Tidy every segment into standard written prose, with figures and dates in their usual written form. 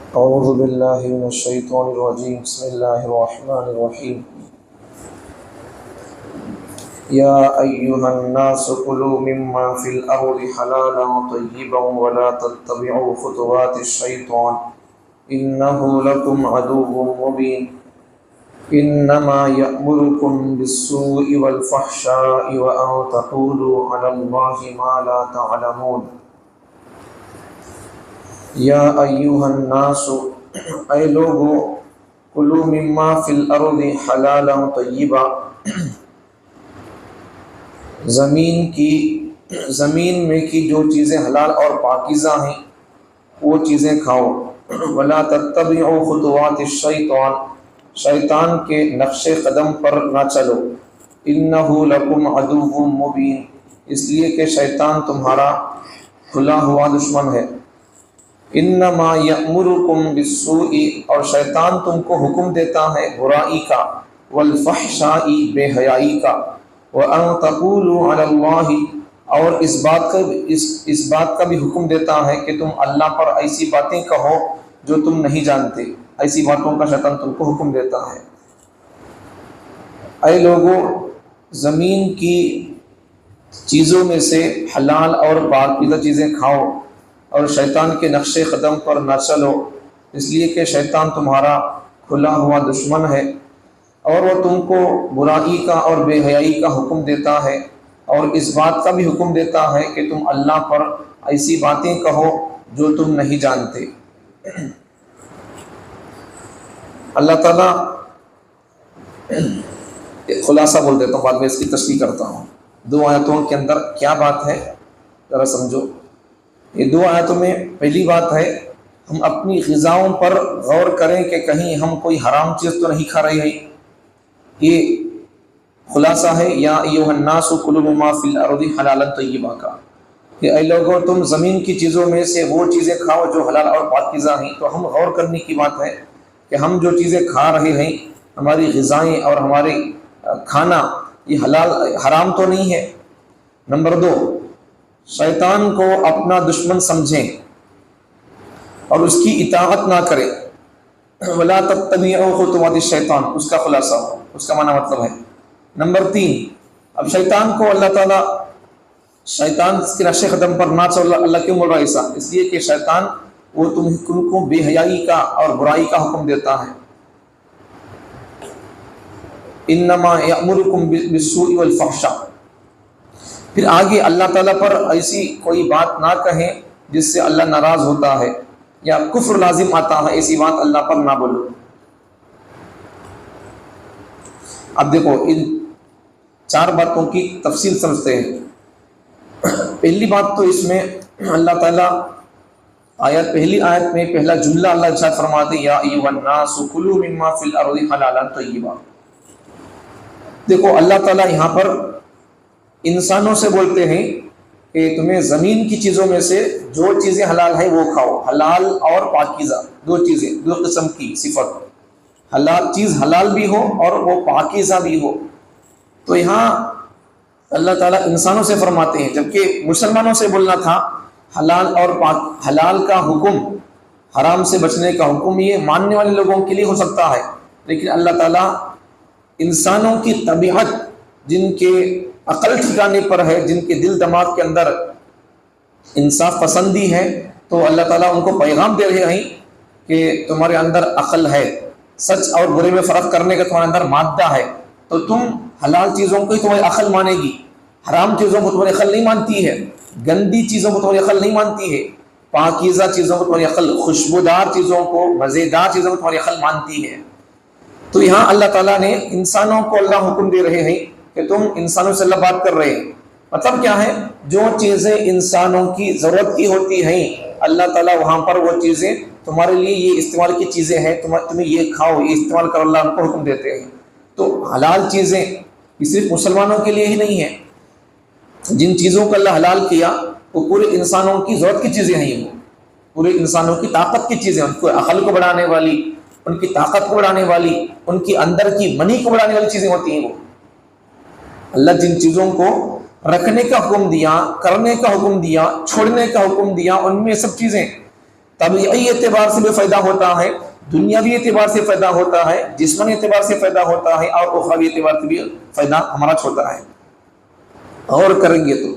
أعوذ بالله من الشيطان الرجيم بسم الله الرحمن الرحيم يا أيها الناس كلوا مما في الأرض حلالا طيبا ولا تتبعوا خطوات الشيطان إنه لكم عدو مبين إنما يأمركم بالسوء والفحشاء وأن تقولوا على الله ما لا تعلمون یا ایھا الناس اے لوگو کلوا مما فی الارض حلالا طیبا زمین میں کی جو چیزیں حلال اور پاکیزہ ہیں وہ چیزیں کھاؤ ولا تتبعوا خطوات الشیطان شیطان کے نقش قدم پر نہ چلو انہ لکم عدو مبین اس لیے کہ شیطان تمہارا کھلا ہوا دشمن ہے انما یأمرکم بالسوء اور شیطان تم کو حکم دیتا ہے برائی کا والفحشاء بے حیائی کا وان تقولوا علی اللہ اور اس بات کا بھی حکم دیتا ہے کہ تم اللہ پر ایسی باتیں کہو جو تم نہیں جانتے ایسی باتوں کا شیطان تم کو حکم دیتا ہے اے لوگو زمین کی چیزوں میں سے حلال اور پاکیزہ چیزیں کھاؤ اور شیطان کے نقش قدم پر نہ چلو اس لیے کہ شیطان تمہارا کھلا ہوا دشمن ہے اور وہ تم کو برائی کا اور بے حیائی کا حکم دیتا ہے اور اس بات کا بھی حکم دیتا ہے کہ تم اللہ پر ایسی باتیں کہو جو تم نہیں جانتے۔ اللہ تعالیٰ خلاصہ بول دیتا ہوں، بعد میں اس کی تشریح کرتا ہوں۔ دو آیتوں کے اندر کیا بات ہے ذرا سمجھو۔ یہ دو آیتوں میں پہلی بات ہے ہم اپنی غذاؤں پر غور کریں کہ کہیں ہم کوئی حرام چیز تو نہیں کھا رہے ہیں۔ یہ خلاصہ ہے یا ایھا الناس کلوا مما فی الارض حلالا طیبا کا، کہ اے لوگوں تم زمین کی چیزوں میں سے وہ چیزیں کھاؤ جو حلال اور پاکیزہ ہیں۔ تو ہم غور کرنے کی بات ہے کہ ہم جو چیزیں کھا رہے ہیں، ہماری غذائیں اور ہمارے کھانا یہ حلال حرام تو نہیں ہے۔ نمبر دو، شیطان کو اپنا دشمن سمجھیں اور اس کی اطاعت نہ کریں۔ ولا تتبعوا خطوات الشیطان اس کا خلاصہ ہو، اس کا معنی مطلب ہے۔ نمبر تین، اب شیطان کو اللہ تعالیٰ شیطان کے نقش قدم پر نہ چلو اللہ کیوں بول رہا ہے ایسا؟ اس لیے کہ شیطان وہ تم کو بے حیائی کا اور برائی کا حکم دیتا ہے۔ انما یأمرکم بالسوء والفحشاء، پھر آگے اللہ تعالیٰ پر ایسی کوئی بات نہ کہیں جس سے اللہ ناراض ہوتا ہے یا کفر لازم آتا ہے، ایسی بات اللہ پر نہ بولو۔ اب دیکھو ان چار باتوں کی تفصیل سمجھتے ہیں۔ پہلی بات تو اس میں اللہ تعالیٰ پہلی آیت میں پہلا جملہ اللہ ارشاد فرماتے یا ایھا الناس کلوا مما فی الارض حلالا طیبا۔ دیکھو اللہ تعالیٰ یہاں پر انسانوں سے بولتے ہیں کہ تمہیں زمین کی چیزوں میں سے جو چیزیں حلال ہیں وہ کھاؤ، حلال اور پاکیزہ دو چیزیں، دو قسم کی صفت، حلال چیز حلال بھی ہو اور وہ پاکیزہ بھی ہو۔ تو یہاں اللہ تعالیٰ انسانوں سے فرماتے ہیں، جبکہ مسلمانوں سے بولنا تھا حلال اور حلال کا حکم، حرام سے بچنے کا حکم یہ ماننے والے لوگوں کے لیے ہو سکتا ہے، لیکن اللہ تعالیٰ انسانوں کی طبیعت جن کے عقل ٹھکانے پر ہے، جن کے دل دماغ کے اندر انصاف پسندی ہے، تو اللہ تعالیٰ ان کو پیغام دے رہے ہیں کہ تمہارے اندر عقل ہے، سچ اور برے میں فرق کرنے کا تمہارے اندر مادہ ہے، تو تم حلال چیزوں کو ہی تمہاری عقل مانے گی، حرام چیزوں کو تمہاری عقل نہیں مانتی ہے، گندی چیزوں کو تمہاری عقل نہیں مانتی ہے، پاکیزہ چیزوں کو تمہاری عقل، خوشبودار چیزوں کو، مزیدار چیزوں کو تمہاری عقل مانتی ہے۔ تو یہاں اللہ تعالیٰ نے انسانوں کو اللہ حکم دے رہے ہیں کہ تم انسانوں سے اللہ بات کر رہے ہیں، مطلب کیا ہے؟ جو چیزیں انسانوں کی ضرورت کی ہوتی ہیں اللہ تعالیٰ وہاں پر وہ چیزیں تمہارے لیے یہ استعمال کی چیزیں ہیں، تمہیں یہ کھاؤ، یہ استعمال کرو، اللہ ان کو حکم دیتے ہیں۔ تو حلال چیزیں یہ صرف مسلمانوں کے لیے ہی نہیں ہیں، جن چیزوں کو اللہ حلال کیا وہ پورے انسانوں کی ضرورت کی چیزیں ہیں، وہ پورے انسانوں کی طاقت کی چیزیں، ان کو عقل کو بڑھانے والی، ان کی طاقت کو بڑھانے والی، ان کی اندر کی منی کو بڑھانے والی چیزیں ہوتی ہیں۔ وہ اللہ جن چیزوں کو رکھنے کا حکم دیا، کرنے کا حکم دیا، چھوڑنے کا حکم دیا، ان میں سب چیزیں طبعی اعتبار سے بھی فائدہ ہوتا ہے، دنیاوی اعتبار سے فائدہ ہوتا ہے، جسمانی اعتبار سے فائدہ ہوتا ہے، اور اخروی اعتبار سے بھی فائدہ ہمارا چھوٹا ہے. اور کریں گے تو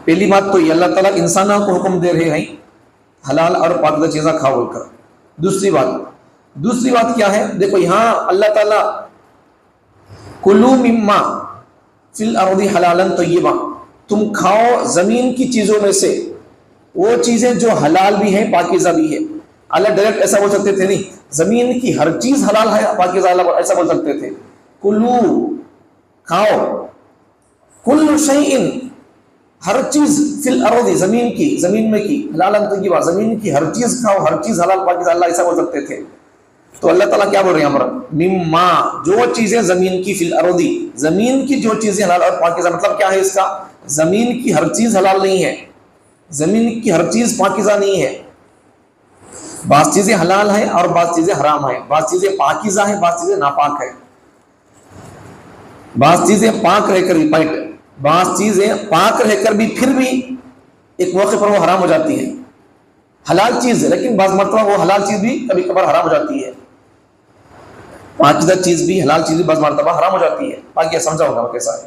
پہلی بات تو یہ اللہ تعالیٰ انسانوں کو حکم دے رہے ہیں حلال اور پاکیزہ چیزیں کھا بول کر. دوسری بات کیا ہے؟ دیکھو یہاں اللہ تعالیٰ کلوا مما فی الارض حلالا طیبا، تم کھاؤ زمین کی چیزوں میں سے وہ چیزیں جو حلال بھی ہیں پاکیزہ بھی ہے. اللہ ڈائریکٹ ایسا بول سکتے تھے نہیں زمین کی ہر چیز حلال ہے پاکیزہ، اللہ ایسا بول سکتے تھے کلو کھاؤ، کل شیء ہر چیز فی الارض زمین میں کی حلالا طیبا، زمین کی ہر چیز کھاؤ، ہر چیز حلال پاکیزہ، اللہ ایسا بول سکتے تھے. تو اللہ تعالیٰ کیا بول رہے ہیں یہاں پر؟ مما جو چیزیں زمین کی، فی الارض زمین کی جو چیزیں حلال اور پاکیزہ. مطلب کیا ہے اس کا؟ زمین کی ہر چیز حلال نہیں ہے، زمین کی ہر چیز پاکیزہ نہیں ہے. بعض چیزیں حلال ہیں اور بعض چیزیں حرام ہیں، بعض چیزیں پاکیزہ ہیں، بعض چیزیں ناپاک ہیں. بعض چیزیں پاک رہ کر بھی بعض چیزیں پاک رہ کر بھی پھر بھی ایک موقع پر وہ حرام ہو جاتی ہے. حلال چیز ہے لیکن بعض مرتبہ وہ حلال چیز بھی کبھی کبھار حرام ہو جاتی ہے. پاکیزہ چیز بھی، حلال چیز بھی بعض مرتبہ حرام ہو جاتی ہے. باقی سمجھا ہوگا کیسا ہے.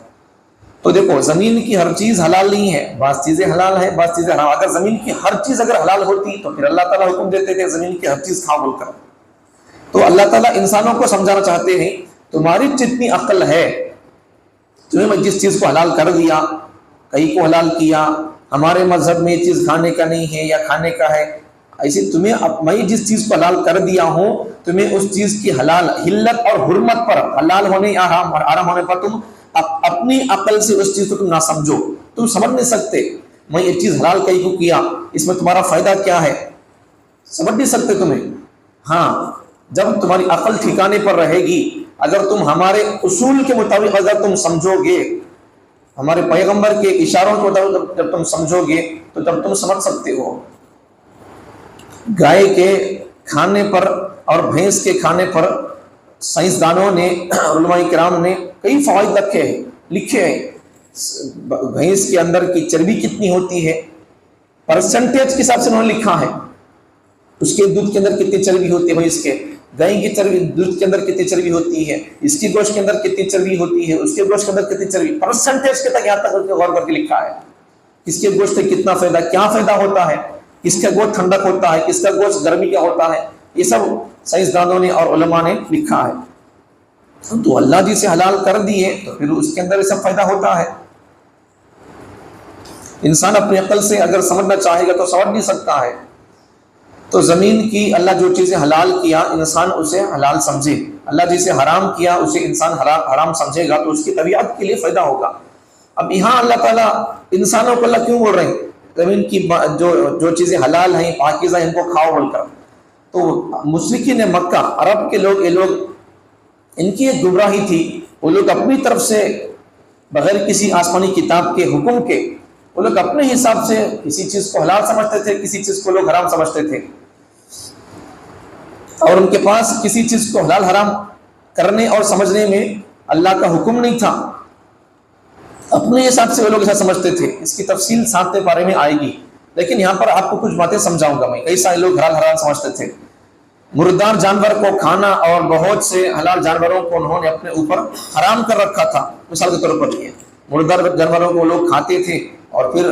تو دیکھو زمین کی ہر چیز حلال نہیں ہے، بعض چیزیں حلال ہیں، بعض چیزیں حرام. اگر زمین کی ہر چیز اگر حلال ہوتی تو پھر اللہ تعالیٰ حکم دیتے کہ زمین کی ہر چیز کھاؤ بول کر. تو اللہ تعالیٰ انسانوں کو سمجھانا چاہتے ہیں تمہاری جتنی عقل ہے، تمہیں میں جس چیز کو حلال کر دیا، کئی کو حلال کیا، ہمارے مذہب میں یہ چیز کھانے کا نہیں ہے یا کھانے کا ہے، ایسے تمہیں میں جس چیز کو حلال کر دیا ہوں تمہیں اس چیز کی حلال حلت اور حرمت پر، حلال ہونے یا حرام ہونے پر تم اپنی عقل سے اس چیز کو تم نہ سمجھو. تم سمجھ نہیں سکتے میں یہ چیز حلال کئی کو کیا، اس میں تمہارا فائدہ کیا ہے، سمجھ نہیں سکتے تمہیں. ہاں جب تمہاری عقل ٹھکانے پر رہے گی، اگر تم ہمارے اصول کے مطابق اگر تم سمجھو گے، ہمارے پیغمبر کے اشاروں کے مطابق جب تم سمجھو گے تو تب تم سمجھ سکتے ہو. گائے کے کھانے پر اور بھینس کے کھانے پر سائنسدانوں نے، علماء کرام نے کئی فوائد لکھے ہیں. بھینس کے اندر کی چربی کتنی ہوتی ہے، پرسنٹیج کے حساب سے انہوں نے لکھا ہے. اس کے دودھ کے اندر کتنی چربی ہوتی ہے، بھینس کے گائے کی چربی دودھ کے اندر کتنی چربی ہوتی ہے، اس کی گوشت کے اندر کتنی چربی ہوتی ہے، اس کے گوشت کے اندر کتنی چربی، پرسنٹیج کے تک یہاں تک غور کر کے لکھا ہے. کس کے گوشت سے کتنا فائدہ، کیا فائدہ ہوتا ہے، کس کا گوشت ٹھنڈک ہوتا ہے، کس کا گوشت گرمی کا ہوتا ہے، یہ سب سائنسدانوں نے اور علماء نے لکھا ہے. تو اللہ جی سے حلال کر دیے تو پھر اس کے اندر یہ سب فائدہ ہوتا ہے. انسان اپنی عقل سے اگر سمجھنا چاہے گا تو سمجھ نہیں سکتا ہے. تو زمین کی اللہ جو چیزیں حلال کیا انسان اسے حلال سمجھے، اللہ جسے حرام کیا اسے انسان حرام سمجھے گا تو اس کی طبیعت کے لیے فائدہ ہوگا. اب یہاں اللہ تعالیٰ انسانوں کو اللہ کیوں بول رہے ہیں زمین کی جو چیزیں حلال ہیں پاکیزہ ہیں ان کو کھاؤ بول کر؟ تو مشرکین مکہ، عرب کے لوگ، یہ لوگ ان کی ایک گمراہی تھی. وہ لوگ اپنی طرف سے بغیر کسی آسمانی کتاب کے حکم کے وہ لوگ اپنے حساب سے کسی چیز کو حلال سمجھتے تھے، کسی چیز کو لوگ حرام سمجھتے تھے، اور ان کے پاس کسی چیز کو حلال حرام کرنے اور سمجھنے میں اللہ کا حکم نہیں تھا. اپنے حساب سے وہ لوگ ایسا سمجھتے تھے. اس کی تفصیل 7 پارے میں آئے گی، لیکن یہاں پر آپ کو کچھ باتیں سمجھاؤں گا میں. کئی سارے لوگ حلال حرام سمجھتے تھے. مردار جانور کو کھانا اور بہت سے حلال جانوروں کو انہوں نے اپنے اوپر حرام کر رکھا تھا. مثال کے طور پر یہ مردار جانوروں کو لوگ کھاتے تھے اور پھر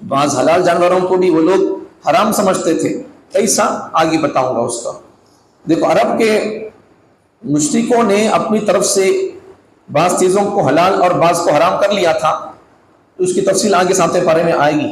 بعض حلال جانوروں کو بھی وہ لوگ حرام سمجھتے تھے. کیسا آگے بتاؤں گا اس کا. دیکھو عرب کے مشرکوں نے اپنی طرف سے بعض چیزوں کو حلال اور بعض کو حرام کر لیا تھا. اس کی تفصیل آگے 7 پارے میں آئے گی،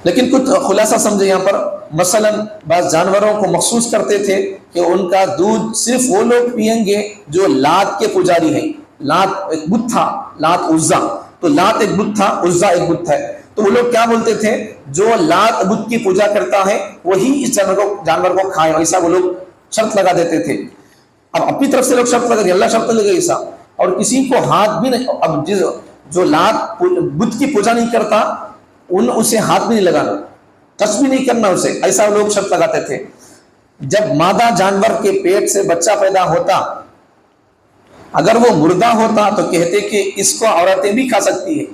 لیکن کچھ خلاصہ سمجھے یہاں پر. مثلا بعض جانوروں کو مخصوص کرتے تھے کہ ان کا دودھ صرف وہ لوگ پیئیں گے جو لات کے پجاری ہیں. لات ایک بت تھا، لات عزا. تو لات ایک بت تھا، عزا ایک بت ہے. تو وہ لوگ کیا بولتے تھے، جو لات بت کی پوجا کرتا ہے وہی اس جانور کو کھائے. ایسا وہ لوگ شرط لگا دیتے تھے. اب اپنی طرف سے لوگ شرط لگا دیا، اللہ شرط لگے ایسا. اور کسی کو ہاتھ بھی نہیں، اب جو لات بت کی پوجا نہیں کرتا اسے ہاتھ بھی نہیں لگانا، ٹچ بھی نہیں کرنا اسے، ایسا لوگ شرط لگاتے تھے. جب مادہ جانور کے پیٹ سے بچہ پیدا ہوتا، اگر وہ مردہ ہوتا تو کہتے کہ اس کو عورتیں بھی کھا سکتی ہیں.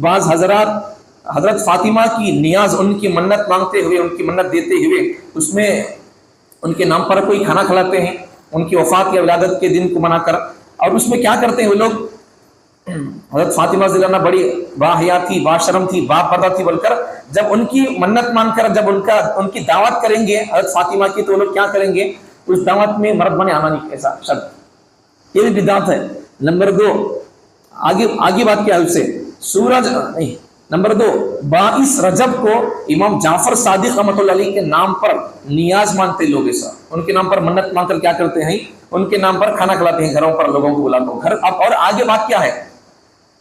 بعض حضرات حضرت فاطمہ کی نیاز ان کی منت مانگتے ہوئے ان کی منت دیتے ہوئے اس میں ان کے نام پر کوئی کھانا کھلاتے ہیں ان کی وفات یا ولادت کے دن کو منا کر. اور اس میں کیا کرتے ہیں وہ لوگ؟ حضرت فاطمہ رضی اللہ عنہا بڑی باحیا تھی، با شرم تھی، با پردہ تھی بول کر جب ان کی منت مان کر جب ان کی دعوت کریں گے حضرت فاطمہ کی، تو وہ لوگ کیا کریں گے؟ اس دعوت میں مرد بنے آنا نہیں، ایسا شرط، یہ بھی بدعت ہے. نمبر 2 آگے بات کیا ہے اس سے سورج نہیں. نمبر 2 22 رجب کو امام جعفر صادق رحمۃ اللہ علیہ کے نام پر نیاز مانتے لوگ، ایسا ان کے نام پر منت مان کر کیا کرتے ہیں؟ ان کے نام پر کھانا کھلاتے ہیں، گھروں پر لوگوں کو بلا کر گھر. اور آگے بات کیا ہے؟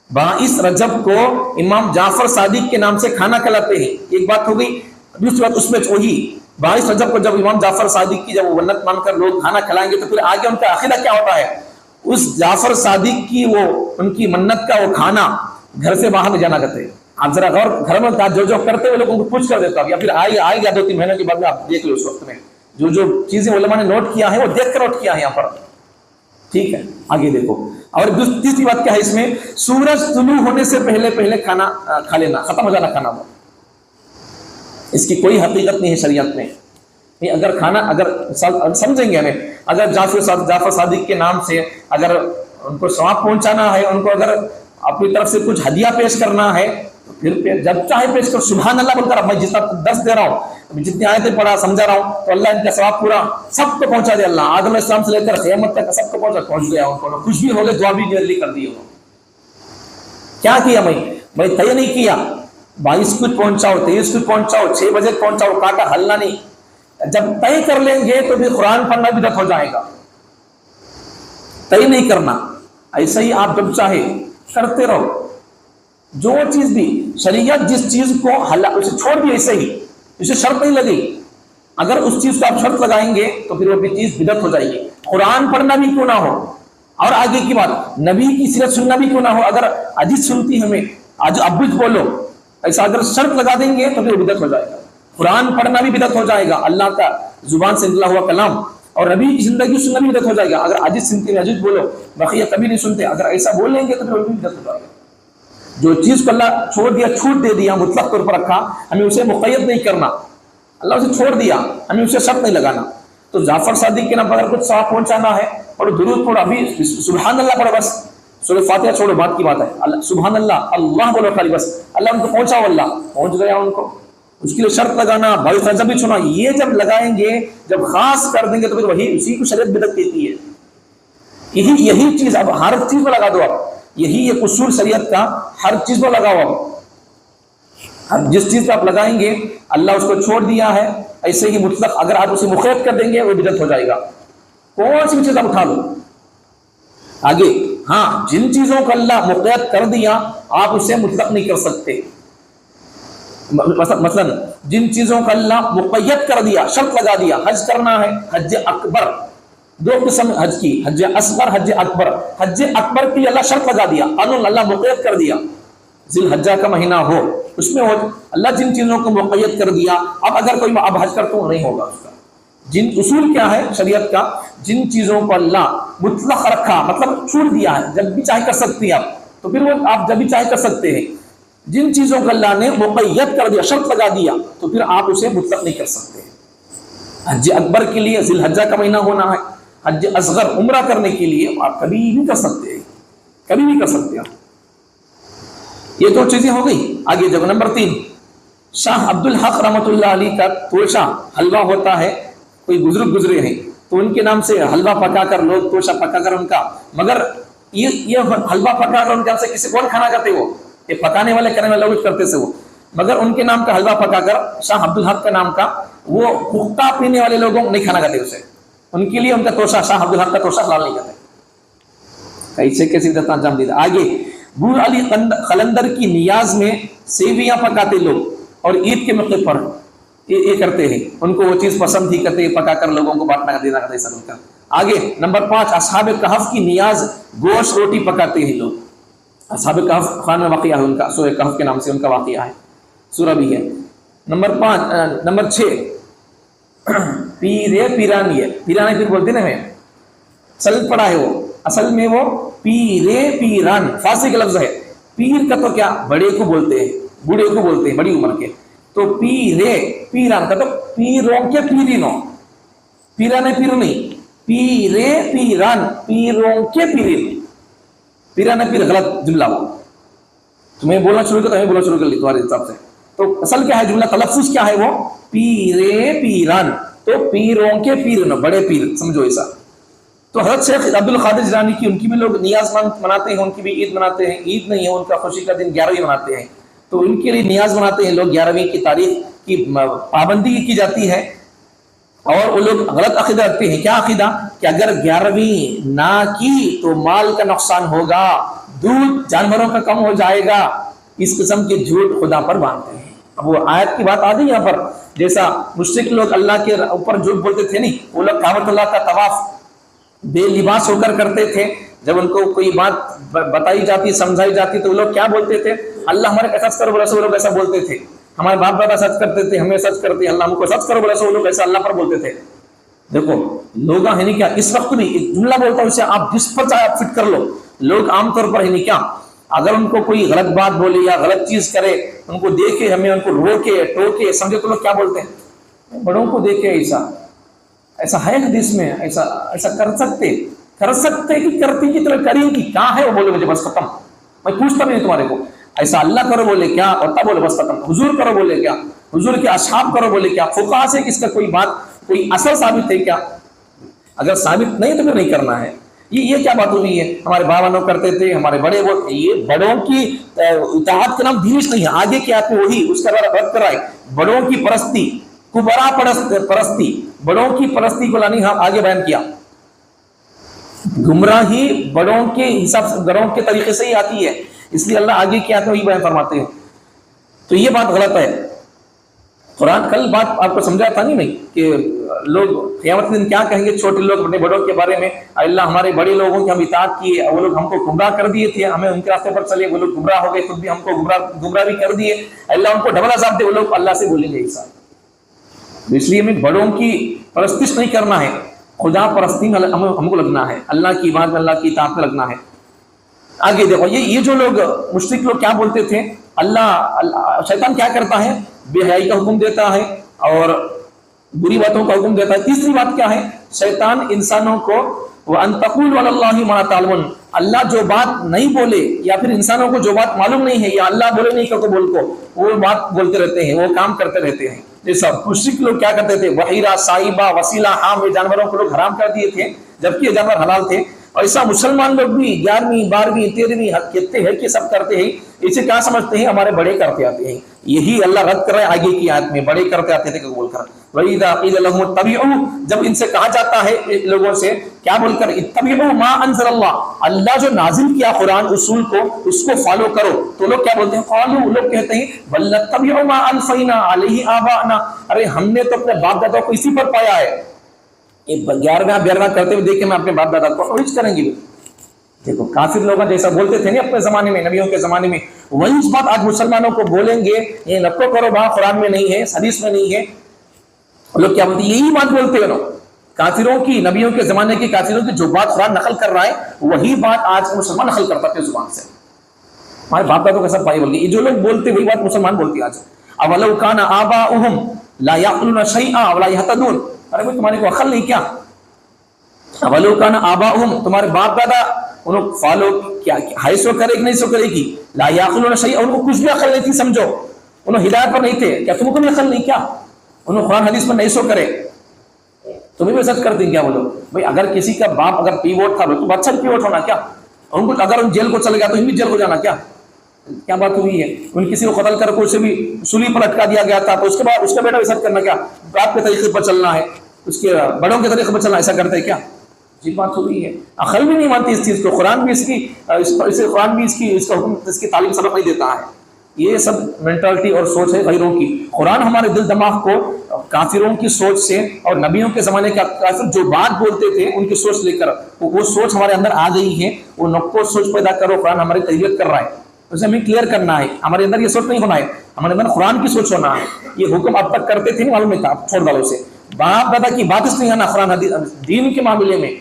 22 رجب کو امام جعفر صادق کے نام سے کھانا کھلاتے ہیں. ایک بات ہو گئی. دوسری بات اس میں وہی 22 رجب کو جب امام جعفر صادق کی جب وہ منت مان کر لوگ کھانا کھلائیں گے تو پھر آگے ان کا عقیدہ کیا ہوتا ہے؟ اس جعفر صادق کی وہ ان کی منت کا وہ کھانا گھر سے باہر نہیں جانا کرتے. آپ ذرا غور، گھر میں جو کرتے ہوئے لوگوں کو پوچھ کر دیتا ہوں، یا پھر آئے گا 2-3 مہینے کے بعد میں آپ دیکھ لو اس وقت میں جو چیزیں علماء نے نوٹ کیا ہے وہ دیکھ کر نوٹ کیا ہے یہاں پر. ٹھیک ہے آگے دیکھو. اور تیسری بات کیا ہے اس میں؟ سورج طلوع ہونے سے پہلے کھانا کھا لینا، ختم ہو جانا کھانا. وہ اس کی کوئی حقیقت نہیں ہے شریعت میں. اگر کھانا اگر سمجھیں گے ہمیں، اگر جعفر صادق کے نام سے اگر ان کو ثواب پہنچانا ہے، ان کو اگر اپنی طرف سے کچھ ہدیہ پیش کرنا ہے تو پھر جب چاہے پیش کر. سبحان اللہ بول کر میں جتنا درس دے رہا ہوں، جتنی آیتیں پڑھا سمجھا رہا ہوں، تو اللہ ان کا ثواب پورا سب کو پہنچا دے. اللہ آدم علیہ السلام سے لے کر قیامت تک سب کو پہنچ گیا. ان کو کچھ بھی ہو گئے دعا بھی جلدی کر دی. کیا کیا میں طے نہیں کیا 22 کو پہنچاؤ، 23 کو پہنچاؤ، 6 بجے پہنچاؤ، کاٹا ہلنا نہیں. جب طے کر لیں گے تو پھر قرآن پڑھنا بدعت ہو جائے گا. طے نہیں کرنا، ایسا ہی آپ جب چاہے کرتے رہو. جو چیز بھی شریعت جس چیز کو اسے چھوڑ دی ایسے ہی، اسے شرط نہیں لگی. اگر اس چیز کو آپ شرط لگائیں گے تو پھر وہ بھی چیز بدعت ہو جائے گی. قرآن پڑھنا بھی کیوں نہ ہو، اور آگے کی بات نبی کی سیرت سننا بھی کیوں نہ ہو، اگر حدیث سنتی ہمیں آج اب بھی بولو، ایسا اگر شرط لگا دیں گے تو پھر وہ بدعت ہو جائے گا. قرآن پڑھنا بھی بدعت ہو جائے گا، اللہ کا زبان سے نکلا ہوا کلام، اور نبی کی زندگی سننا بھی بدعت ہو جائے گا. اگر حدیث سنتے حدیث بولو، بقیہ کبھی نہیں سنتے، اگر ایسا بول لیں گے تو پھر وہ بھی بدعت ہو جائے گا. جو چیز کو اللہ چھوڑ دیا، چھوٹ دے دیا، مطلق طور پر رکھا، ہمیں اسے مقید نہیں کرنا. اللہ اسے چھوڑ دیا، ہمیں اسے شرط نہیں لگانا. تو جعفر صادق کے نام پر اگر کچھ ثواب پہنچانا ہے اور درود پڑھو، ابھی سبحان اللہ پڑھو، بس سورہ فاتحہ چھوڑو، بات کی بات ہے. سبحان اللہ، اللہ بولو خالی، بس اللہ ان کو پہنچاؤ، اللہ پہنچ گیا ان کو. اس کے لیے شرط لگانا، 22 رجب بھی چھوڑنا، یہ جب لگائیں گے، جب خاص کر دیں گے تو پھر وہی اسی کو شریعت بدعت کہتی ہے. یہی چیز اب ہر چیز میں لگا دو. اب یہی ایک اصول شریعت کا، ہر چیز میں لگاؤ. اب جس چیز پہ آپ لگائیں گے اللہ اس کو چھوڑ دیا ہے، ایسے ہی مطلق اگر آپ اسے مقید کر دیں گے وہ بدعت ہو جائے گا. کون سی بھی چیز آپ اٹھا لو آگے. ہاں جن چیزوں کو اللہ مقید کر دیا آپ اسے مطلق نہیں کر سکتے. مثلا جن چیزوں کا اللہ مقید کر دیا، شرط لگا دیا، حج کرنا ہے، حج اکبر، 2 قسم حج کی، حج اصغر، حج اکبر. حج اکبر کی اللہ شرط لگا دیا، قانون اللہ مقید کر دیا، ذی الحجہ کا مہینہ ہو، اس میں ہو. اللہ جن چیزوں کو مقید کر دیا، اب اگر کوئی اب حج کرتا ہوں نہیں ہوگا اس کا. جن اصول کیا ہے شریعت کا؟ جن چیزوں کو اللہ مطلق رکھا، مطلب چھوڑ دیا ہے، جب بھی چاہے کر سکتے ہیں آپ، تو پھر وہ آپ جب بھی چاہے کر سکتے ہیں. جن چیزوں کو اللہ نے مقید کر دیا، شرط لگا دیا، تو پھر آپ اسے مطلق نہیں کر سکتے. حج اکبر کے لیے ذی الحجہ کا مہینہ ہونا ہے، حج اصغر عمرہ کرنے کے لیے آپ کبھی بھی کر سکتے ہیں، کبھی بھی کر سکتے ہیں. یہ 2 چیزیں ہو گئی. آگے جب نمبر 3 شاہ عبد الحق رحمۃ اللہ علیہ کا توشہ حلوہ ہوتا ہے. کوئی بزرگ گزرے ہیں تو ان کے نام سے حلوہ پکا کر لوگ توشہ پکا کر ان کا، مگر یہ حلوہ پکا کر ان کے نام سے کسی کون کھانا کرتے؟ وہ یہ پکانے والے کرنے والے لوگ کرتے سے وہ، مگر ان کے نام کا حلوہ پکا کر شاہ عبد الحق کا نام کا، وہ پختہ پینے والے لوگوں نہیں کھانا کرتے اسے. ان کے لیے ان کا توشہ، شاہ عبد الحق کا توشہ حلال نہیں کرتے. کیسے کیسی بدعت انجام دی. آگے بور علی قلندر کی نیاز میں سیویاں پکاتے لوگ، اور عید کے موقع پر یہ کرتے ہیں. ان کو وہ چیز پسند ہی کرتے ہیں، پکا کر لوگوں کو بانٹنا دینا کرتے سب کا. آگے نمبر 5 اصحاب کہف کی نیاز گوشت روٹی پکاتے ہیں لوگ. اصحاب کہف خان میں واقعہ ہے ان کا، سورہ کہف کے نام سے ان کا واقعہ ہے، سورہ بھی ہے. نمبر 6 پیرانی ہے. پیرانی پھر بولتے نا، میں سلط پڑا ہے وہ، اصل میں وہ پیران فارسی کا لفظ ہے. پیر کا تو کیا بڑے کو بولتے ہیں، بوڑھے کو بولتے ہیں بڑی عمر کے، تو پیرے پیران کا تو پیروں کے پیرینو، پیرانے پیرو نہیں، پیرے پیران، پیروں کے پیرین، پیرانے پیر غلط جملہ ہو، تمہیں بولنا شروع کر تو ہمیں بولنا شروع کر لی تمہارے حساب سے. تو اصل کیا ہے جملہ تلفظ کیا ہے وہ پیرے پیران، تو پیروں کے پیر نہ بڑے پیر سمجھو ایسا. تو حضرت شیخ عبد القادر جیلانی کی ان کی بھی لوگ نیاز مناتے ہیں، ان کی بھی عید مناتے ہیں، عید نہیں ہے ان کا خوشی کا دن 11ویں مناتے ہیں، تو ان کے لیے نیاز مناتے ہیں لوگ، 11ویں کی تاریخ کی پابندی کی جاتی ہے. اور وہ لوگ غلط عقیدہ رکھتے ہیں. کیا عقیدہ؟ کہ اگر 11ویں نہ کی تو مال کا نقصان ہوگا، دودھ جانوروں کا کم ہو جائے گا. اس قسم کے جھوٹ خدا پر باندھتے ہیں. اب وہ آیت کی بات آ گئی یہاں پر، جیسا مشرک لوگ اللہ کے اوپر جھوٹ بولتے تھے نہیں، وہ لوگ کعبۃ اللہ کا طواف بے لباس ہو کر کرتے تھے. جب ان کو کوئی بات بتائی جاتی سمجھائی جاتی تو وہ لوگ کیا بولتے تھے؟ اللہ ہمارے کا سچ کرو بولے سو، وہ لوگ ایسا بولتے تھے. ہمارے باپ دادا سچ کرتے تھے، ہمیں سچ کرتے، اللہ ہم کو سچ کرو بولے سو، وہ لوگ ایسا اللہ پر بولتے تھے. دیکھو لوگ ہے نہیں کیا اس وقت بھی ایک جملہ بولتا ہوں، اسے آپ جس پر چاہے آپ فٹ کر لو. لوگ عام طور پر ہے نہیں کیا اگر ان کو کوئی غلط بات بولے یا غلط چیز کرے، ان کو دیکھے ہمیں ان کو روکے ٹوکے سمجھے، تو لوگ کیا بولتے ہیں؟ بڑوں کو دیکھے ایسا ہے حدیث میں، ایسا کر سکتے کہ کرتی کی طرح کریں کہ کیا ہے وہ بولے مجھے بس ختم، میں پوچھتا نہیں تمہارے کو. ایسا اللہ کرو بولے کیا، اور تب بولے بس ختم. حضور کرو بولے کیا، حضور کے اصحاب کرو بولے کیا. فقہا سے کس کا کوئی بات کوئی اثر ثابت ہے کیا؟ اگر ثابت نہیں تو پھر نہیں کرنا ہے. یہ کیا بات ہوئی ہے؟ ہمارے بابا کرتے تھے، ہمارے بڑے وہ، یہ بڑوں کی اطاعت کا نام دینش نہیں ہے. آگے کیا آپ وہی اس کا رد کرائے، بڑوں کی پرستی، کبرا پرستی، بڑوں کی پرستی کو لانی ہم آگے بیان کیا. گمراہی بڑوں کے حساب سے، بڑوں کے طریقے سے ہی آتی ہے، اس لیے اللہ آگے کیا تو وہی بیان فرماتے ہیں. تو یہ بات غلط ہے. قرآن کل بات آپ کو سمجھا تھا نہیں کہ لوگ قیامت کے دن کیا کہیں گے، چھوٹے لوگ اپنے بڑوں کے بارے میں، اللہ ہمارے بڑے لوگوں کی ہم اطاعت کیے، وہ لوگ ہم کو گمراہ کر دیے تھے، ہمیں ان کے راستے پر چلے، وہ لوگ گمراہ ہو گئے، خود بھی ہم کو گمراہ بھی کر دیے، اللہ ان کو ڈبل عذاب دے. وہ لوگ اللہ سے بولیں گے ایسا. اس لیے ہمیں بڑوں کی پرستش نہیں کرنا ہے، خدا پرستی میں ہم کو لگنا ہے، اللہ کی بات میں، اللہ کی اطاعت میں لگنا ہے. آگے دیکھو یہ جو لوگ مشرک لوگ کیا بولتے تھے، اللہ شیطان کیا کرتا ہے؟ بے حیائی کا حکم دیتا ہے اور بری باتوں کا حکم دیتا ہے. تیسری بات کیا ہے؟ شیطان انسانوں کو وَأَن تَقُولُوا عَلَى اللَّهِ مَا لَا تَعْلَمُونَ، اللہ جو بات نہیں بولے یا پھر انسانوں کو جو بات معلوم نہیں ہے یا اللہ بولے نہیں کو بول کو، وہ بات بولتے رہتے ہیں، وہ کام کرتے رہتے ہیں. جیسا مشرک لوگ کیا کرتے تھے، بحیرہ، صائبہ، وسیلہ، حام، یہ جانوروں کو لوگ حرام کر دیے تھے جبکہ یہ جانور حلال تھے. اور ایسا مسلمان لوگ بھی 11ویں 12ویں 13ویں کہتے ہیں کہ سب کرتے ہیں. اسے کیا سمجھتے ہیں؟ ہمارے بڑے کرتے آتے ہیں. یہی اللہ رد کر رہا ہے آگے کی آیت میں، بڑے کرتے آتے تھے کہ بول کر. وَإِذَا قِيلَ لَهُمُ اتَّبِعُوا، جب ان سے کہا جاتا ہے لوگوں سے کیا بول کر، اتَّبِعُوا مَا أَنزَلَ اللَّهُ، اللہ جو نازل کیا قرآن اصول کو اس کو فالو کرو. تو لوگ کیا بولتے ہیں؟ قالوا، لوگ کہتے ہیں بَلْ نَتَّبِعُ مَا أَلْفَيْنَا عَلَيْهِ آبَاءَنَا، ارے ہم نے تو اپنے باپ دادا کو اسی پر پایا ہے. 11واں 12واں کرتے ہوئے دیکھیں میں اپنے باپ دادا کو خرچ کریں گے. دیکھو کافر لوگ جیسا بولتے تھے نا اپنے زمانے میں، نبیوں کے زمانے میں، وہی اس بات آج مسلمانوں کو بولیں گے. یہ نکو کرو وہاں قرآن میں نہیں ہے، حدیث میں نہیں ہے. لوگ کیا بولتے ہیں؟ یہی بات بولتے ہیں لوگ. کافروں کی، نبیوں کے زمانے کی کافروں کی جو بات قرآن نقل کر رہا ہے وہی بات آج مسلمان نقل کرتا ہے زبان سے. ہمارے باپ دادوں کا سب پائی بول گئے، یہ جو لوگ بولتے وہی بات مسلمان بولتی ہے آج. اولو کان آباؤہم لا یعقلون شیئا ولا یہتدون، ارے بھائی تمہارے کو عقل نہیں کیا؟ اولو کان آباؤہم، تمہارے باپ دادا انہوں فالو کیا ہے، سو کرے کہ نہیں سو کرے گی. لا یعقلون شیئا، ان کو کچھ بھی عقل نہیں تھی سمجھو، انہوں ہدایت پر نہیں تھے. کیا تم کو بھی عقل نہیں کیا؟ انہوں قرآن حدیث پر نہیں سو کرے، تمہیں بھی سچ کر دیں. کیا بولو بھائی، اگر کسی کا باپ اگر پیوٹ تھا تو اچھا پیوٹ ہونا کیا؟ ان کو اگر ان جیل کو چل گیا تو ان بھی جیل کو جانا کیا؟ کیا بات ہوئی ہے؟ ان کسی کو قتل کر کے اسے بھی سولی پر لٹکا دیا گیا تھا تو اس کے بعد اس کا بیٹا بھی سچ کرنا کیا؟ باپ کے طریقے پر چلنا ہے، اس کے بڑوں کے طریقے پر چلنا، ایسا کرتے کیا؟ جی بات ہوئی ہے. عقل بھی نہیں مانتی اس چیز کو. قرآن بھی قرآن بھی اس کا حکم، اس کی تعلیم سبق نہیں دیتا ہے. یہ سب مینٹالٹی اور سوچ ہے غیروں کی. قرآن ہمارے دل دماغ کو کافروں کی سوچ سے اور نبیوں کے زمانے کا کافر جو بات بولتے تھے ان کی سوچ لے کر وہ سوچ ہمارے اندر آ گئی ہے. وہ نقو سوچ پیدا کرو، قرآن ہماری تربیت کر رہا ہے، اسے ہمیں کلیئر کرنا ہے. ہمارے اندر یہ سوچ نہیں ہونا ہے، ہمارے اندر قرآن کی سوچ ہونا ہے. یہ حکم اب تک کرتے تھے نہیں معلوم نہیں تھا، چھوڑ ڈالو سے. باپ دادا کی بات اس نہیں ہے نا قرآن حدیث دین کے معاملے میں.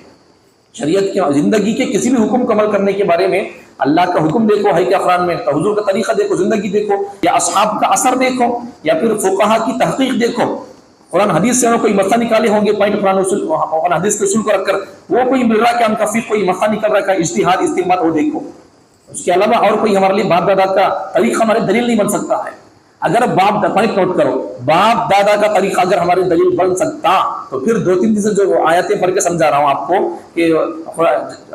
شریعت کے زندگی کے کسی بھی حکم کو عمل کرنے کے بارے میں اللہ کا حکم دیکھو ہے کیا قرآن میں، حضور کا طریقہ دیکھو، زندگی دیکھو، یا اصحاب کا اثر دیکھو، یا پھر فقہا کی تحقیق دیکھو، قرآن حدیث سے کوئی مسئلہ نکالے ہوں گے پوائنٹ قرآن حدیث کے اصول کو رکھ کر، وہ کوئی مل رہا کہ ہم کا فقہ کوئی مسئلہ نکل رہا ہے اجتہاد استنباط، وہ دیکھو. اس کے علاوہ اور کوئی ہمارے لیے باپ دادا کا طریقہ ہمارے دلیل نہیں بن سکتا ہے. اگر باپ پوائنٹ نوٹ کرو، باپ دادا کا طریقہ اگر ہماری دلیل بن سکتا تو پھر 2-3 چیزیں جو آیتیں پڑھ کے سمجھا رہا ہوں آپ کو کہ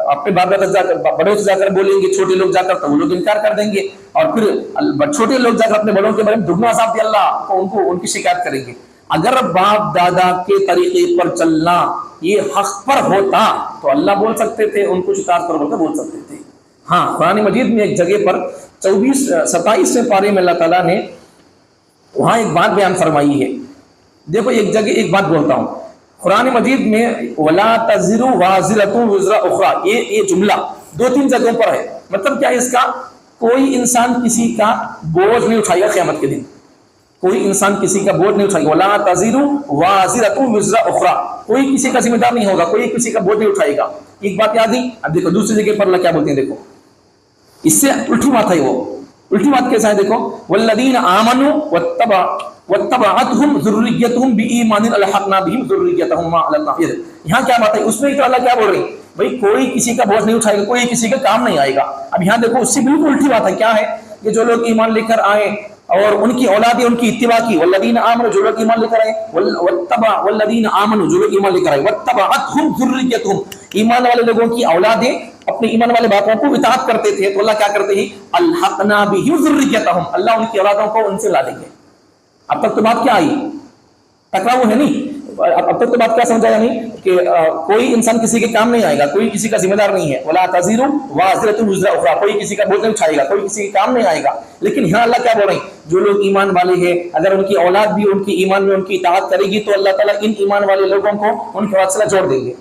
اپنے باپ دادا جا کر بڑوں سے جا کر بولیں گے، چھوٹے لوگ جا کر تو وہ لوگ انکار کر دیں گے، اور پھر چھوٹے لوگ جا کر اپنے بڑوں کے بارے میں دگنا عذاب دے اللہ کو ان کی شکایت کریں گے. اگر باپ دادا کے طریقے پر چلنا یہ حق پر ہوتا تو اللہ بول سکتے تھے، ان کو شکایت پر بول سکتے تھے. ہاں، قرآن مجید میں ایک جگہ پر 27 پارے میں اللہ تعالیٰ نے وہاں ایک بات بیان فرمائی ہے. دیکھو ایک جگہ ایک بات بولتا ہوں، قرآن مجید میں وَلَا تَزِرُ وَازِرَةٌ وِزْرَ أُخْرَى، یہ جملہ 2-3 جگہوں پر ہے. مطلب کیا ہے اس کا؟ کوئی انسان کسی کا بوجھ نہیں اٹھائے گا قیامت کے دن، کوئی انسان کسی کا بوجھ نہیں اٹھائے گا. وَلَا تَزِرُ وَازِرَةٌ وِزْرَ أُخْرَى، کوئی کسی کا ذمہ دار نہیں ہوگا، کوئی کسی کا بوجھ نہیں اٹھائے گا. ایک بات یاد ہی. اب دیکھو دوسری جگہ پر اللہ کیا بولتے ہیں، دیکھو اس سے الٹی بات ہے. وہ الٹی بات کیسا ہے؟ دیکھو والذین آمنوا واتبعتهم ذریتهم بإیمان الحقنا بهم ذریتهم ما علمنا. یہاں کیا بات ہے؟ اس میں تو اللہ کیا بول رہی ہے؟ بھائی کوئی کسی کا بوجھ نہیں اٹھائے گا، کوئی کسی کا کام نہیں آئے گا. اب یہاں دیکھو اس سے بالکل الٹی بات ہے. کیا ہے کہ جو لوگ ایمان لے کر آئے اور ان کی اولادیں ان کی اتباع کی، والذین آمنوا جو لوگ ایمان لے کر آئے، والذین آمنوا جو لوگ ایمان لے کر آئے، واتبعتهم ذریتهم ایمان والے لوگوں کی اولادیں اپنے ایمان والے باپوں کو اطاعت کرتے تھے، تو اللہ کیا کرتے ہیں؟ الحقنا بهم ذریتهم، اللہ ان کی اولادوں کو ان سے لا دیں گے. اب تک تو بات کیا آئی؟ ٹکراؤ ہے نہیں. اب تک تو بات کیا سمجھایا نہیں کہ کوئی انسان کسی کے کام نہیں آئے گا، کوئی کسی کا ذمہ دار نہیں ہے. ولا تزر وازرۃ وزر اخرى، کوئی کسی کا بوجھ نہیں اٹھائے گا، کوئی کسی کے کام نہیں آئے گا. لیکن یہاں اللہ کیا بول رہے ہیں؟ جو لوگ ایمان والے ہیں اگر ان کی اولاد بھی ان کی ایمان میں ان کی اطاعت کرے گی تو اللہ تعالیٰ ان ایمان والے لوگوں کو ان کے واسطے جوڑ دیں گے.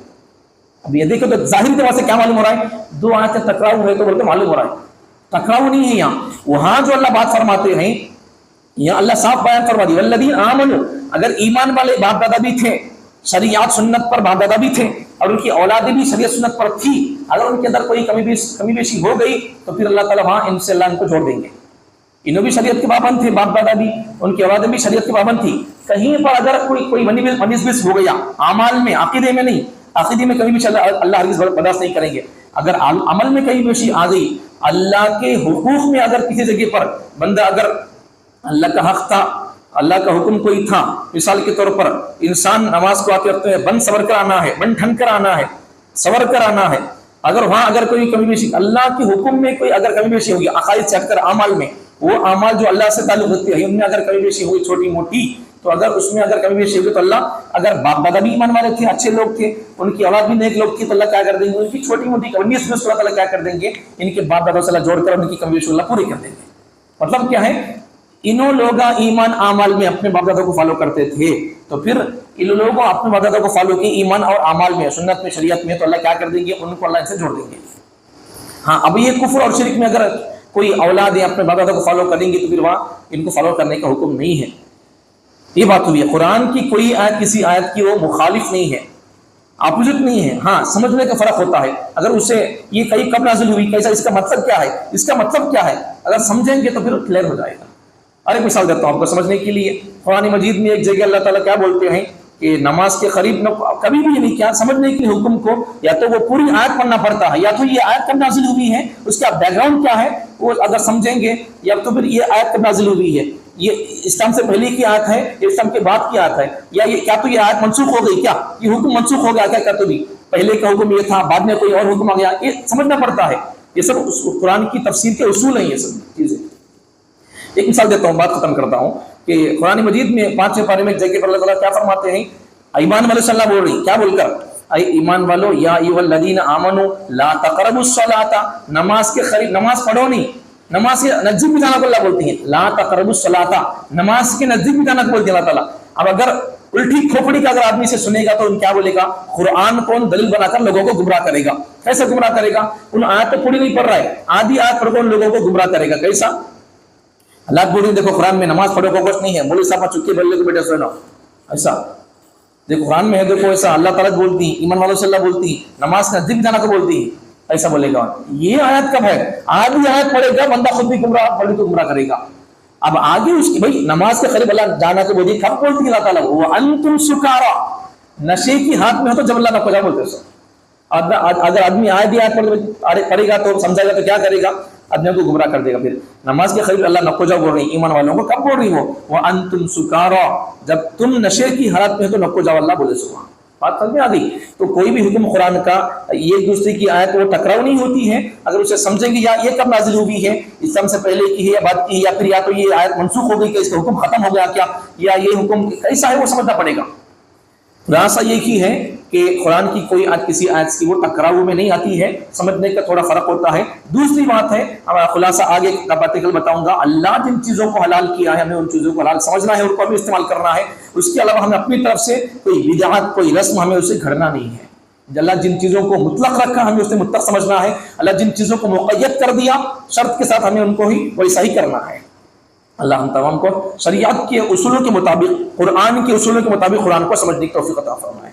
اب یہ دیکھو تو ظاہری طور سے کیا معلوم ہو رہا ہے؟ دو آیتیں ٹکراؤ ہوئے تو بولتے معلوم ہو رہا ہے ٹکراؤ نہیں ہے. یہاں وہاں جو اللہ بات فرماتے ہیں یہاں اللہ صاف بیان فرما دی، والذین آمنوا، اگر ایمان والے باپ دادا بھی تھے، شریعت سنت پر باپ دادا بھی تھے اور ان کی اولادیں بھی شریعت سنت پر تھی، اگر ان کے اندر کوئی کمی بیشی ہو گئی تو پھر اللہ تعالیٰ وہاں ان سے اللہ ان کو جوڑ دیں گے. انہوں بھی شریعت کے پابند تھے، باپ دادا بھی، ان کی اولادیں بھی شریعت کے پابند تھی. کہیں پر اگر کوئی منیس ہو گیا اعمال میں، عقیدے میں نہیں، عقیدے میں کمی بیشی اللہ ہرگز برداشت نہیں کریں گے. اگر عمل میں کمی بیشی آ گئی، اللہ کے حقوق میں اگر کسی جگہ پر بندہ اگر اللہ کا حق تھا، اللہ کا حکم کوئی تھا، مثال کے طور پر انسان نماز کو آتے رکھتے ہیں، بند سور کر آنا ہے، بند ٹھن کر آنا ہے، سور کر آنا ہے. اگر وہاں اگر کوئی کمی بیشی اللہ کے حکم میں کوئی اگر کمی بیشی ہوگی، عقائد سے ہٹ کر اعمال میں، وہ اعمال جو اللہ سے تعلق رکھتے ہیں ان میں اگر کمی بیشی ہوئی چھوٹی موٹی، تو اگر اس میں اگر کمی بیشی ہوگی تو اللہ، اگر باپ دادا بھی ایمان والے تھے، اچھے لوگ تھے، ان کی اولاد بھی نیک لوگ تھی، تو اللہ کیا کر دیں گے؟ ان کی چھوٹی موٹی کنیز میں اللہ تعالیٰ کیا کر دیں گے؟ ان کے باپ دادا سے اللہ جوڑ کر ان کی کمی بیشی اللہ پوری کر دیں گے. مطلب کیا ہے؟ انہوں لوگ ایمان اعمال میں اپنے باپ دادا کو فالو کرتے تھے، تو پھر ان لوگوں اپنے باپ دادا کو فالو کی ایمان اور اعمال میں، سنت میں، شریعت میں، تو اللہ کیا کر دیں گے؟ ان کو اللہ ان سے جوڑ دیں گے. ہاں، اب یہ کفر اور شرک میں اگر کوئی اولاد اپنے باپ دادا کو فالو کریں گے تو پھر وہاں ان کو فالو کرنے کا حکم نہیں ہے. یہ بات ہوئی ہے. قرآن کی کوئی آیت کسی آیت کی وہ مخالف نہیں ہے، اپوزٹ نہیں ہے. ہاں، سمجھنے کا فرق ہوتا ہے. اگر اسے یہ کہیں کب نازل ہوئی، کیسا، اس کا مطلب کیا ہے، اس کا مطلب کیا ہے، اگر سمجھیں گے تو پھر کلیئر ہو جائے گا. ایک مثال دیتا ہوں آپ کو سمجھنے کے لیے. قرآن مجید میں ایک جگہ اللہ تعالیٰ کیا بولتے ہیں کہ نماز کے قریب کبھی بھی نہیں کیا سمجھنے کے حکم کو، یا تو وہ پوری آیت پڑھنا پڑتا ہے، یا تو یہ آیت کب نازل ہوئی ہے، اس کا بیک گراؤنڈ کیا ہے وہ اگر سمجھیں گے، یا تو پھر یہ آیت کب نازل ہوئی ہے، یہ اسلام سے پہلے کی آیت ہے، یہ اسلام کے بعد کی آیت ہے، یا یہ کیا تو یہ آیت منسوخ ہو گئی، کیا یہ حکم منسوخ ہو گیا کیا تو بھی پہلے کا حکم یہ تھا، بعد میں کوئی اور حکم آ گیا، یہ سمجھنا پڑتا ہے. یہ سب قرآن کی تفسیر کے اصول ہیں یہ سب چیزیں. ایک مثال دیتا ہوں، بات ختم کرتا ہوں کہ قرآن مجید میں 5ویں پارے میں ایک جگہ پر اللہ تعالیٰ کیا فرماتے ہیں؟ ایمان والے صلی اللہ بول رہی کیا بول کر؟ اے ایمان والو، یا ایھا الذین آمنوا لا تقربوا الصلاۃ، نماز کے قریب، نماز پڑھو نہیں، نماز کے نزدیک بھی جانا کو اللہ بولتی ہیں. لا تقربوا الصلاۃ، نماز کے نزدیک بھی جانا کو بولتی ہے اللہ تعالیٰ. اب اگر الٹی کھوپڑی کا اگر آدمی سے سنے گا تو ان کیا بولے گا؟ قرآن کو دلیل بنا کر لوگوں کو گمراہ کرے گا. کیسے گمراہ کرے گا؟ ان آیت تو پوری نہیں پڑھ رہا ہے، آدھی آیت پڑھ کر ان لوگوں کو گمراہ کرے گا. کیسا؟ اللہ بول رہے ہیں دیکھو قرآن میں نماز پڑھو کو کچھ نہیں ہے، مولوی صاحب چکی بولنے کو بیٹے سنو، ایسا دیکھو قرآن میں ہے، دیکھو ایسا اللہ تعالیٰ بولتی ہیں، ایمان والوں سے اللہ بولتی ہیں، نماز کا نزدیک جانا کو بولتی ہے، ایسا بولے گا. یہ آیت کب ہے؟ آدھی آیت پڑھے گا بندہ خود بھی گمراہ، پڑھے تو گمراہ کرے گا. اب آگے اس کی بھائی نماز کے قریب اللہ جانا کو بولتی، کب بولتی ہے اللہ تعالیٰ؟ وَأَنْتُمْ سُكَارَىٰ، نشے کی حالت میں ہو تو جب اللہ نہ بولتے ہیں. اگر آدمی پڑھے گا تو سمجھے گا تو کیا کرے گا؟ آدمی کو گمراہ کر دے گا. پھر نماز کے قریب اللہ نکو جاؤ بول رہی ایمان والوں کو، کب بول رہی ہو؟ وَأَنْتُمْ سُكَارَىٰ، جب تم نشے کی حالت میں ہو تو نکو جاؤ اللہ بولے. سبحان، بات سمجھ میں آ گئی؟ تو کوئی بھی حکم قرآن کا ایک دوسرے کی آیت وہ ٹکراؤ نہیں ہوتی ہے. اگر اسے سمجھیں گے یا یہ کب نازل ہوئی ہے، اسلام سے پہلے کی ہے یا بعد کی، یا پھر یا تو یہ آیت منسوخ ہو گئی کہ اس کا حکم ختم ہو گیا کیا، یا یہ حکم کیسا ہے وہ سمجھنا پڑے گا. خلاصہ یہ کی ہے کہ قرآن کی کوئی آیت کسی آیت کی وہ ٹکراؤ میں نہیں آتی ہے، سمجھنے کا تھوڑا فرق ہوتا ہے. دوسری بات ہے، خلاصہ آگے باتیں کل بتاؤں گا، اللہ جن چیزوں کو حلال کیا ہے ہمیں ان چیزوں کو حلال سمجھنا ہے، ان کو بھی استعمال کرنا ہے. اس کے علاوہ ہمیں اپنی طرف سے کوئی بدعت، کوئی رسم ہمیں اسے گھڑنا نہیں ہے. اللہ جن چیزوں کو مطلق رکھا ہمیں اسے مطلق سمجھنا ہے، اللہ جن چیزوں کو مقید کر دیا شرط کے ساتھ ہمیں ان کو ہی ویسا ہی کرنا ہے. اللہ ہم تمام کو شریعت کے اصولوں کے مطابق، قرآن کے اصولوں کے مطابق قرآن کو سمجھنے کی توفیق عطا فرمائے.